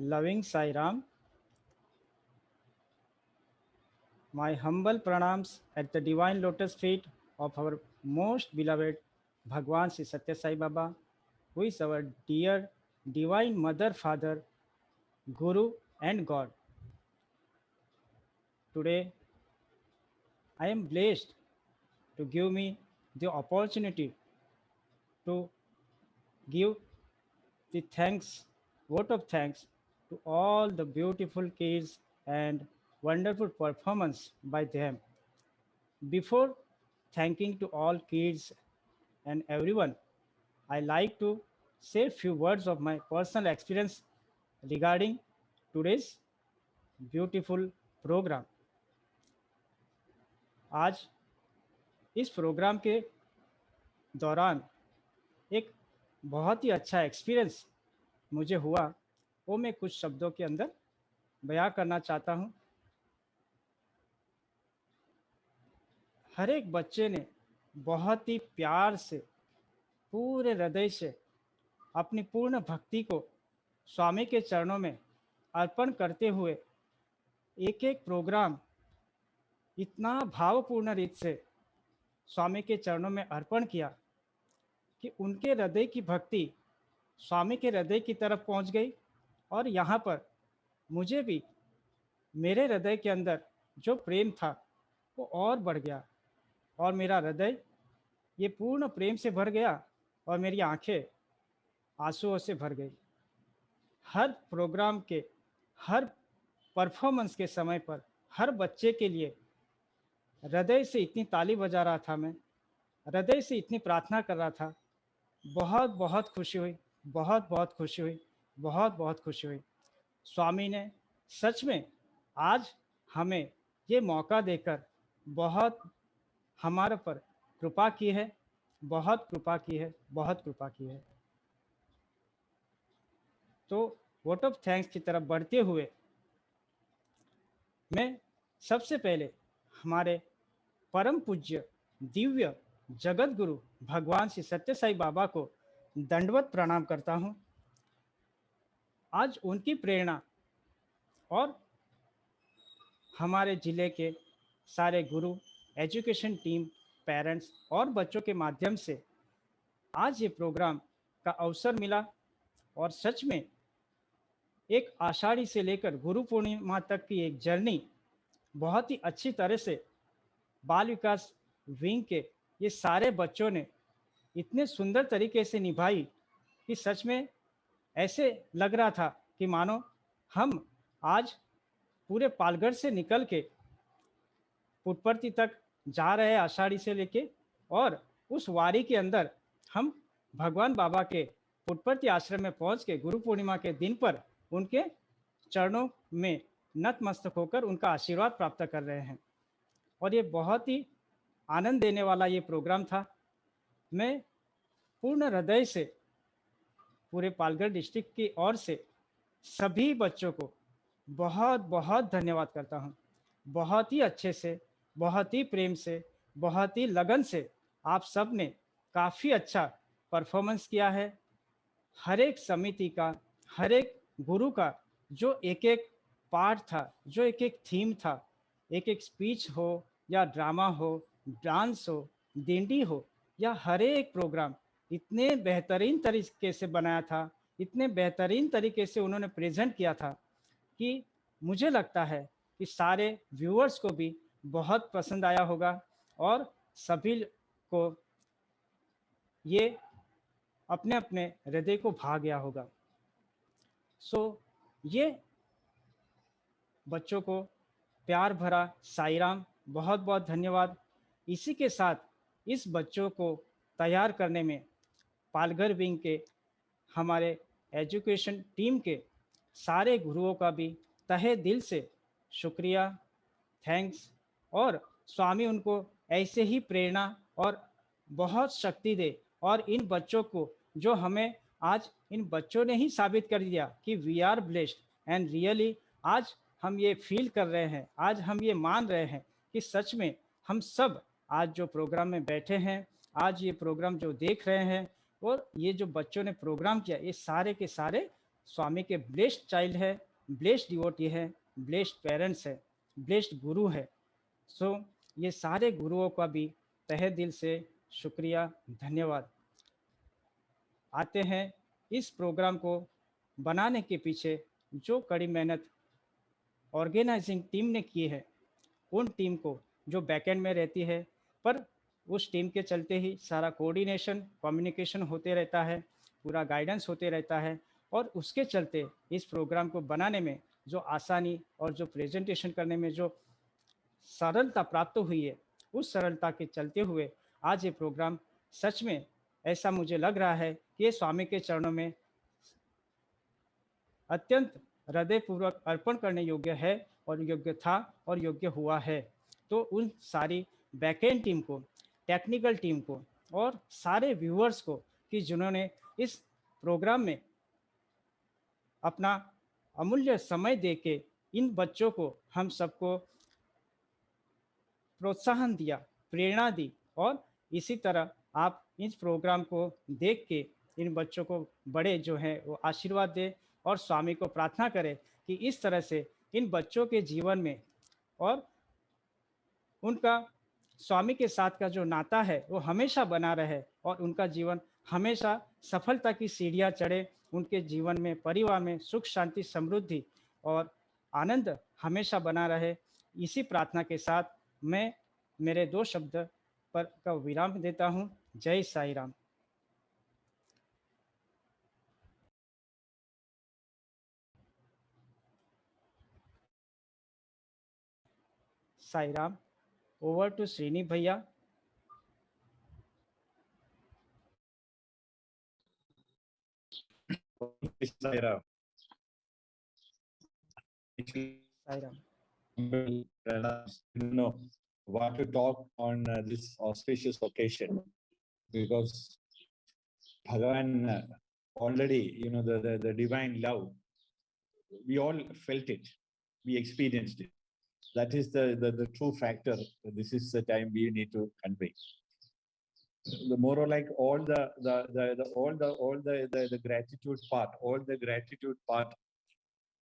Loving Sai Ram, my humble pranams at the divine lotus feet of our most beloved Bhagwan Sri Satya Sai Baba, who is our dear divine mother, father, guru, and God. Today, I am blessed to give me the opportunity to give the thanks, vote of thanks to all the beautiful kids and wonderful performance by them. Before thanking to all kids and everyone, I like to say a few words of my personal experience regarding today's beautiful program. आज इस programme के दौरान एक बहुत ही अच्छा experience मुझे हुआ, वो मैं कुछ शब्दों के अंदर बयां करना चाहता हूं। हर एक बच्चे ने बहुत ही प्यार से, पूरे हृदय से अपनी पूर्ण भक्ति को स्वामी के चरणों में अर्पण करते हुए एक एक प्रोग्राम इतना भावपूर्ण रीत से स्वामी के चरणों में अर्पण किया कि उनके हृदय की भक्ति स्वामी के हृदय की तरफ पहुंच गई और यहाँ पर मुझे भी मेरे हृदय के अंदर जो प्रेम था वो और बढ़ गया और मेरा हृदय ये पूर्ण प्रेम से भर गया और मेरी आंखें आंसुओं से भर गई। हर प्रोग्राम के हर परफॉर्मेंस के समय पर हर बच्चे के लिए हृदय से इतनी ताली बजा रहा था, मैं हृदय से इतनी प्रार्थना कर रहा था। बहुत बहुत खुशी हुई, बहुत बहुत खुशी हुई, बहुत बहुत खुशी हुई। स्वामी ने सच में आज हमें ये मौका देकर बहुत हमारे पर कृपा की है, बहुत कृपा की है, बहुत कृपा की है। तो वोट ऑफ थैंक्स की तरफ बढ़ते हुए मैं सबसे पहले हमारे परम पूज्य दिव्य जगत गुरु भगवान श्री सत्य साई बाबा को दंडवत प्रणाम करता हूं। आज उनकी प्रेरणा और हमारे जिले के सारे गुरु, एजुकेशन टीम, पेरेंट्स और बच्चों के माध्यम से आज ये प्रोग्राम का अवसर मिला और सच में एक आषाढ़ी से लेकर गुरु पूर्णिमा तक की एक जर्नी बहुत ही अच्छी तरह से बाल विकास विंग के ये सारे बच्चों ने इतने सुंदर तरीके से निभाई कि सच में ऐसे लग रहा था कि मानो हम आज पूरे पालगढ़ से निकल के पुटपर्ती तक जा रहे हैं आषाढ़ी से लेके, और उस वारी के अंदर हम भगवान बाबा के पुटपर्ती आश्रम में पहुंच के गुरु पूर्णिमा के दिन पर उनके चरणों में नतमस्तक होकर उनका आशीर्वाद प्राप्त कर रहे हैं। और ये बहुत ही आनंद देने वाला ये प्रोग्राम था। मैं पूर्ण हृदय से पूरे पालगढ़ डिस्ट्रिक्ट की ओर से सभी बच्चों को बहुत बहुत धन्यवाद करता हूँ। बहुत ही अच्छे से, बहुत ही प्रेम से, बहुत ही लगन से आप सब ने काफ़ी अच्छा परफॉर्मेंस किया है। हर एक समिति का, हर एक गुरु का जो एक एक पार्ट था, जो एक एक थीम था, एक एक स्पीच हो या ड्रामा हो, डांस हो, दिंडी हो, या हर एक प्रोग्राम इतने बेहतरीन तरीके से बनाया था, इतने बेहतरीन तरीके से उन्होंने प्रेजेंट किया था कि मुझे लगता है कि सारे व्यूअर्स को भी बहुत पसंद आया होगा और सभी को ये अपने अपने हृदय को भा गया होगा। ये बच्चों को प्यार भरा साई राम, बहुत बहुत धन्यवाद। इसी के साथ इस बच्चों को तैयार करने में पालघर विंग के हमारे एजुकेशन टीम के सारे गुरुओं का भी तहे दिल से शुक्रिया, थैंक्स। और स्वामी उनको ऐसे ही प्रेरणा और बहुत शक्ति दे और इन बच्चों को, जो हमें आज इन बच्चों ने ही साबित कर दिया कि we are blessed and really, आज हम ये फील कर रहे हैं, आज हम ये मान रहे हैं कि सच में हम सब आज जो प्रोग्राम में बैठे हैं, आज ये प्रोग्राम जो देख रहे हैं और ये जो बच्चों ने प्रोग्राम किया, ये सारे के सारे स्वामी के ब्लेस्ड चाइल्ड है, ब्लेस्ड डिवोटी है, ब्लेस्ड पेरेंट्स है, ब्लेस्ड गुरु है। सो ये सारे गुरुओं का भी तहे दिल से शुक्रिया, धन्यवाद। आते हैं इस प्रोग्राम को बनाने के पीछे जो कड़ी मेहनत ऑर्गेनाइजिंग टीम ने की है, उन टीम को जो बैकएंड में रहती है, पर उस टीम के चलते ही सारा कोऑर्डिनेशन कम्युनिकेशन होते रहता है, पूरा गाइडेंस होते रहता है, और उसके चलते इस प्रोग्राम को बनाने में जो आसानी और जो प्रेजेंटेशन करने में जो सरलता प्राप्त हुई है, उस सरलता के चलते हुए आज ये प्रोग्राम सच में ऐसा मुझे लग रहा है कि ये स्वामी के चरणों में अत्यंत हृदयपूर्वक अर्पण करने योग्य है, और योग्य था और योग्य हुआ है। तो उन सारी बैकएंड टीम को, टेक्निकल टीम को और सारे व्यूअर्स को कि जिन्होंने इस प्रोग्राम में अपना अमूल्य समय देके इन बच्चों को, हम सबको प्रोत्साहन दिया, प्रेरणा दी, और इसी तरह आप इस प्रोग्राम को देख के इन बच्चों को बड़े जो हैं वो आशीर्वाद दें, और स्वामी को प्रार्थना करें कि इस तरह से इन बच्चों के जीवन में और उनका स्वामी के साथ का जो नाता है वो हमेशा बना रहे, और उनका जीवन हमेशा सफलता की सीढ़ियाँ चढ़े, उनके जीवन में, परिवार में सुख शांति समृद्धि और आनंद हमेशा बना रहे। इसी प्रार्थना के साथ मैं मेरे 2 शब्द पर का विराम देता हूँ। जय साई राम। साई राम। ओवर टू श्रीनी भैया। Saira. Sai Ram. I don't know what to talk on this auspicious occasion, because Bhagavan already, the divine love, we all felt it, we experienced it. That is the true factor. This is the time we need to convey. The more or like all the gratitude part,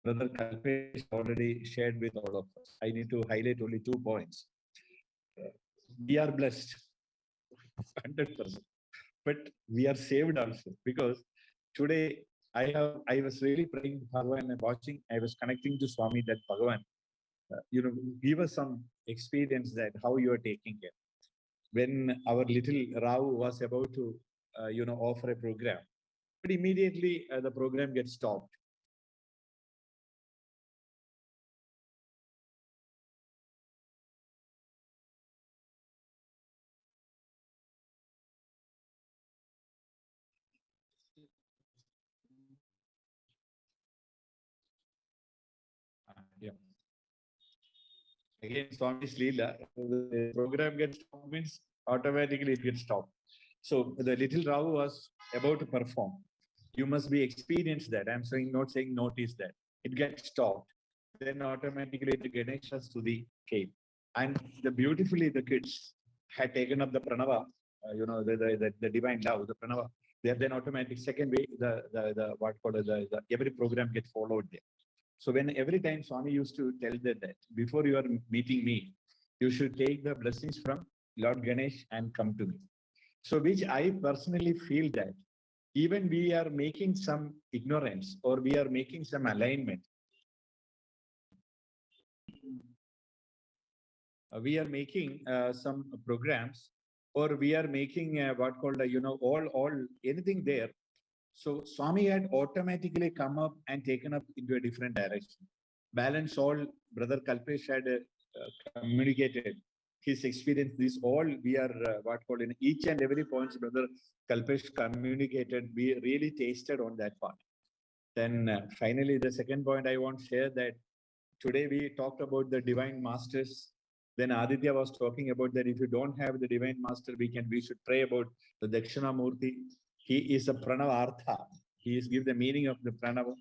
Brother Kalpesh already shared with all of us. I need to highlight only 2 points. We are blessed, 100%, but we are saved also, because today I was really praying to Bhagavan and watching. I was connecting to Swami that Bhagavan, give us some experience that how you are taking care. When our little Rao was about to, offer a program, but immediately the program gets stopped. Yeah. Again, Swami's Leela, the program gets stopped means automatically it gets stopped. So the little Rao was about to perform. You must be experienced that. I'm saying, not saying notice that. It gets stopped. Then automatically the Ganesha Stuti came. And beautifully the kids had taken up the Pranava, the divine love, the Pranava. Then automatic second way, the what called the every program gets followed there. So when every time Swami used to tell that before you are meeting me, you should take the blessings from Lord Ganesh and come to me. So which I personally feel that even we are making some ignorance or we are making some alignment. We are making some programs, or we are making what called, all anything there. So Swami had automatically come up and taken up into a different direction. Balance all, Brother Kalpesh had communicated his experience. This all we are what called in each and every points, Brother Kalpesh communicated. We really tasted on that part. Then finally, the second point I want to share that today we talked about the divine masters. Then Aditya was talking about that if you don't have the divine master, we should pray about the Dakshinamurti. He is a Pranavartha. He is give the meaning of the Pranava.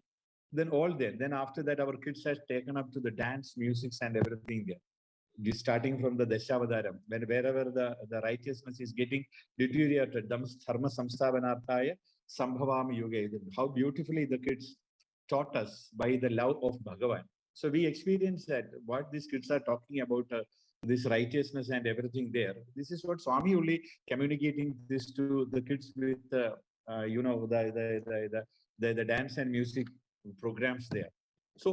Then all there. Then after that, our kids has taken up to the dance, music, and everything there. Starting from the Dashavadaram, wherever the righteousness is getting deteriorated, Dharma Samstavanarthaya Sambhavami Yuga. How beautifully the kids taught us by the love of Bhagavan. So we experience that what these kids are talking about, this righteousness and everything there. This is what Swami only communicating this to the kids with, the dance and music programs there. So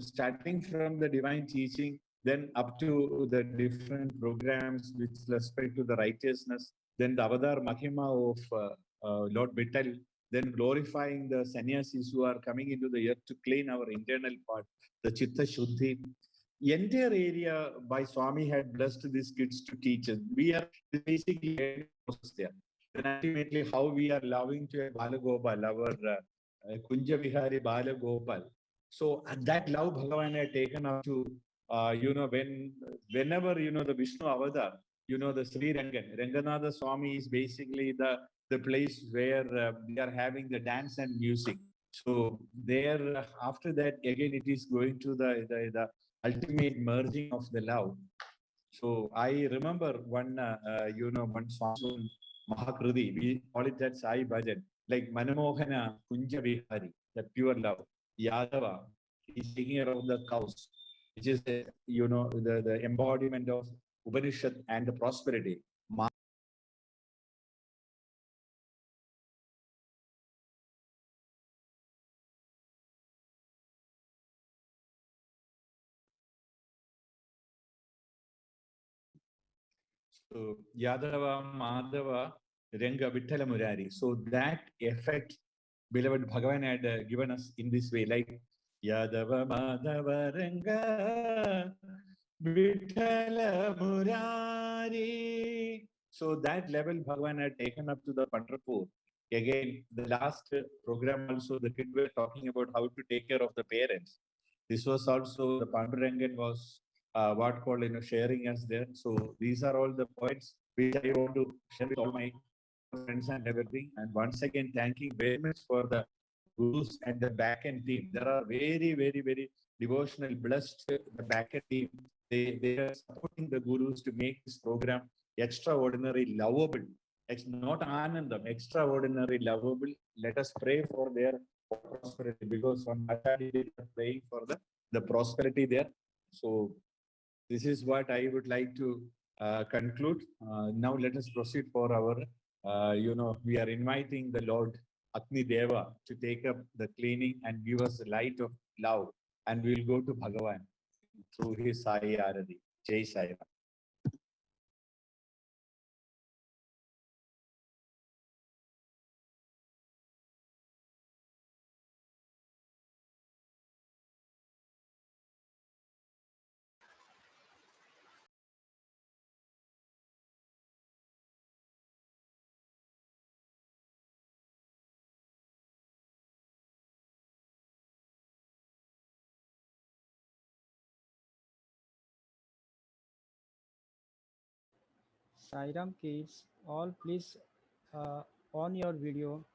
starting from the divine teaching, then up to the different programs with respect to the righteousness, then the Avadar Mahima of Lord Vittal, then glorifying the sannyasis who are coming into the earth to clean our internal part, the Chitta Shuddhi. Entire area by Swami had blessed these kids to teach us. We are basically there. Then ultimately, how we are loving to Balagopal, our Kunja Vihari Balagopal. So that love Bhagavan had taken up to, whenever, the Vishnu Avadar, the Sri Ranganatha Swami is basically the place where we are having the dance and music. So there, after that, again, it is going to the ultimate merging of the love. So I remember one song, Mahakriti, we call it that Sai Bhajan, like Manamohana Kunja Vihari, the pure love. Yadava, he's taking around the cows, which is, the embodiment of Upanishad and the prosperity. So Yadava, Madhava, Ranga, Vittala Murari. So that effect, beloved Bhagavan had given us in this way, like Yadava, Madhava, Ranga, Vittala Murari. So that level Bhagavan had taken up to the Pandharpur. Again, the last program also, the kids were talking about how to take care of the parents. This was also, the Pandurangan was what called, sharing us there. So these are all the points which I want to share with all my friends and everything. And once again, thanking very much for the gurus and the back-end team. There are very, very, very devotional, blessed the back-end team. They are supporting the gurus to make this program extraordinary, lovable. It's not Anandam, extraordinary, lovable. Let us pray for their prosperity, because on Achadi they are praying for the prosperity there. So this is what I would like to conclude. Now let us proceed for our, we are inviting the Lord Agni Deva to take up the cleaning and give us the light of love. And we'll go to Bhagavan through his Sai Arati. Jai Sai Ram. Sairam kids, all please on your video.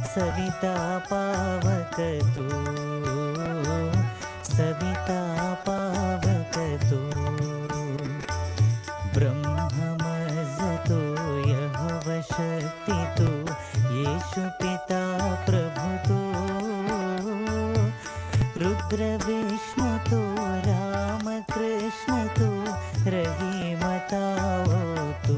Savita पावक तू, सविता पावक तू, ब्रह्ममजतो यहोव शक्ति तू, येषु पिता प्रभु तू, रुद्र विष्णु तू, राम कृष्ण तू, रहीमताओ तू।